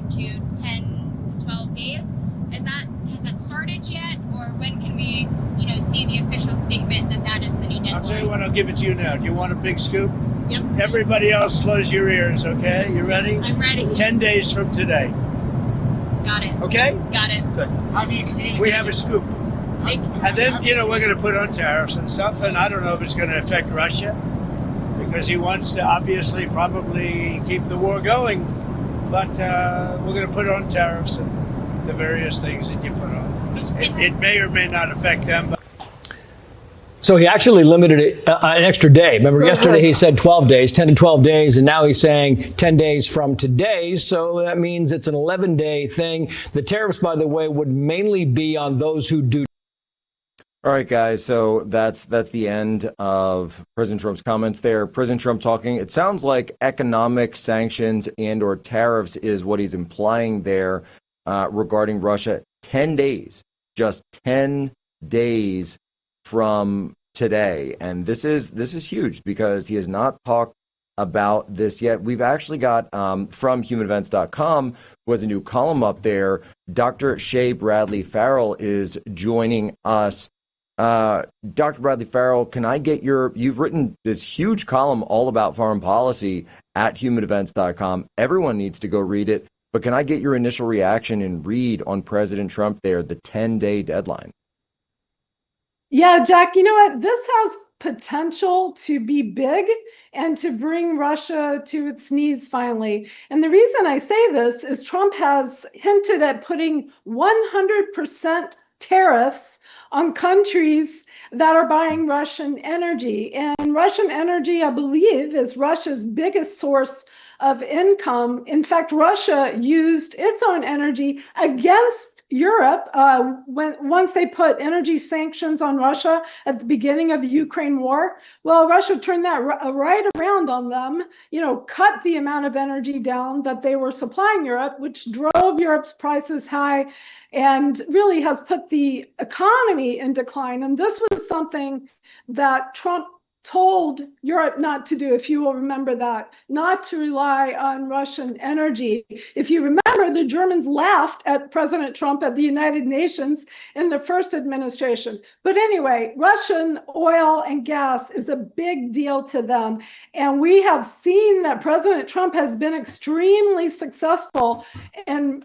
down to 10 to 12 days. Has that started yet, or when can we, see the official statement that that is the new deadline? I'll tell you what, I'll give it to you now. Do you want a big scoop? Yes, please. Everybody else, close your ears, okay? You ready? I'm ready. 10 days from today. Got it. Okay? Got it. Good. Have you communicated? We have a scoop. And then, we're going to put on tariffs and stuff, and I don't know if it's going to affect Russia, because he wants to obviously probably keep the war going, but we're going to put on tariffs and the various things that you put on. It may or may not affect them. But so he actually limited it an extra day. Remember, yesterday he said 12 days, 10 to 12 days, and now he's saying 10 days from today. So that means it's an 11-day thing. The tariffs, by the way, would mainly be on those who do. All right, guys. So that's the end of President Trump's comments there. President Trump talking. It sounds like economic sanctions and or tariffs is what he's implying there regarding Russia. 10 days, just 10 days from today. And this is huge because he has not talked about this yet. We've actually got from humanevents.com, who has a new column up there. Dr. Shea Bradley Farrell is joining us. Dr. Bradley Farrell, can I get you've written this huge column all about foreign policy at humanevents.com. Everyone needs to go read it. But can I get your initial reaction and read on President Trump there, the 10-day deadline? Yeah, Jack, you know what? This has potential to be big and to bring Russia to its knees finally. And the reason I say this is Trump has hinted at putting 100% tariffs on countries that are buying Russian energy. And Russian energy, I believe, is Russia's biggest source of income. In fact, Russia used its own energy against Europe once they put energy sanctions on Russia at the beginning of the Ukraine war. Well, Russia turned that right around on them, cut the amount of energy down that they were supplying Europe, which drove Europe's prices high and really has put the economy in decline. And this was something that Trump told Europe not to do, if you will remember that, not to rely on Russian energy. If you remember, the Germans laughed at President Trump at the United Nations in the first administration. But anyway, Russian oil and gas is a big deal to them. And we have seen that President Trump has been extremely successful in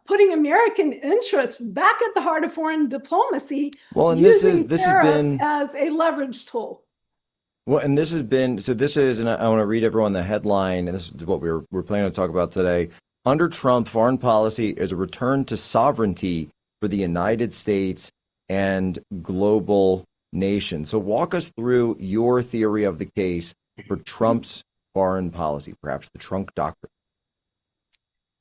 putting American interests back at the heart of foreign diplomacy, well, and using this tariffs has been as a leverage tool. Well, and this has been, and I want to read everyone the headline, and this is what we're planning to talk about today. Under Trump, foreign policy is a return to sovereignty for the United States and global nations. So walk us through your theory of the case for Trump's foreign policy, perhaps the Trump doctrine.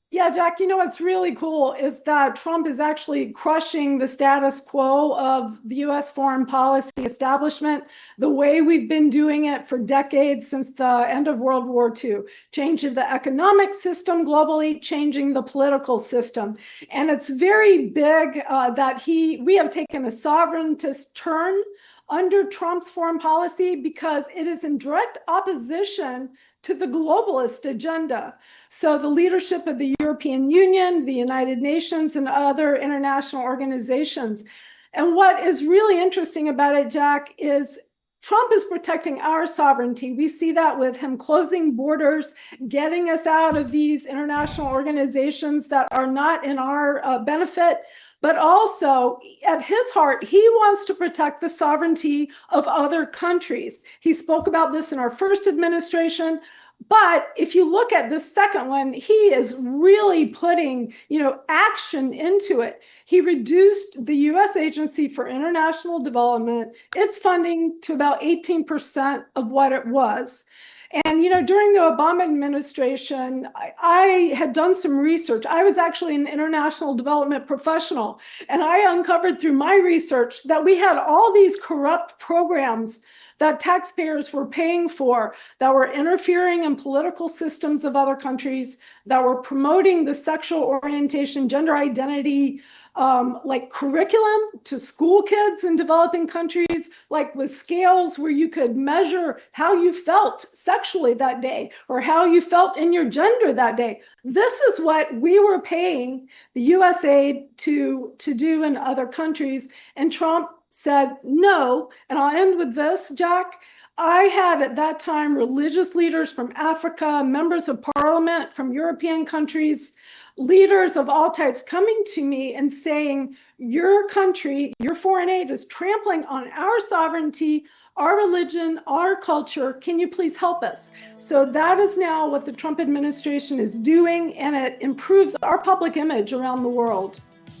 Yeah, Jack, what's really cool is that Trump is actually crushing the status quo of the U.S. foreign policy establishment, the way we've been doing it for decades since the end of World War II, changing the economic system globally, changing the political system. And it's very big that we have taken a sovereigntist turn under Trump's foreign policy because it is in direct opposition to the globalist agenda. So the leadership of the European Union, the United Nations, and other international organizations. And what is really interesting about it, Jack, is Trump is protecting our sovereignty. We see that with him closing borders, getting us out of these international organizations that are not in our benefit. But also, at his heart, he wants to protect the sovereignty of other countries. He spoke about this in our first administration. But if you look at the second one, he is really putting, action into it. He reduced the U.S. Agency for International Development, its funding to about 18% of what it was. And, during the Obama administration, I had done some research. I was actually an international development professional, and I uncovered through my research that we had all these corrupt programs that taxpayers were paying for, that were interfering in political systems of other countries, that were promoting the sexual orientation, gender identity, like curriculum to school kids in developing countries, like with scales where you could measure how you felt sexually that day or how you felt in your gender that day. This is what we were paying the US aid to do in other countries. And Trump said no. And I'll end with this, Jack. I had at that time religious leaders from Africa, members of parliament from European countries, leaders of all types coming to me and saying, your country, your foreign aid is trampling on our sovereignty, our religion, our culture. Can you please help us? So that is now what the Trump administration is doing, and it improves our public image around the world.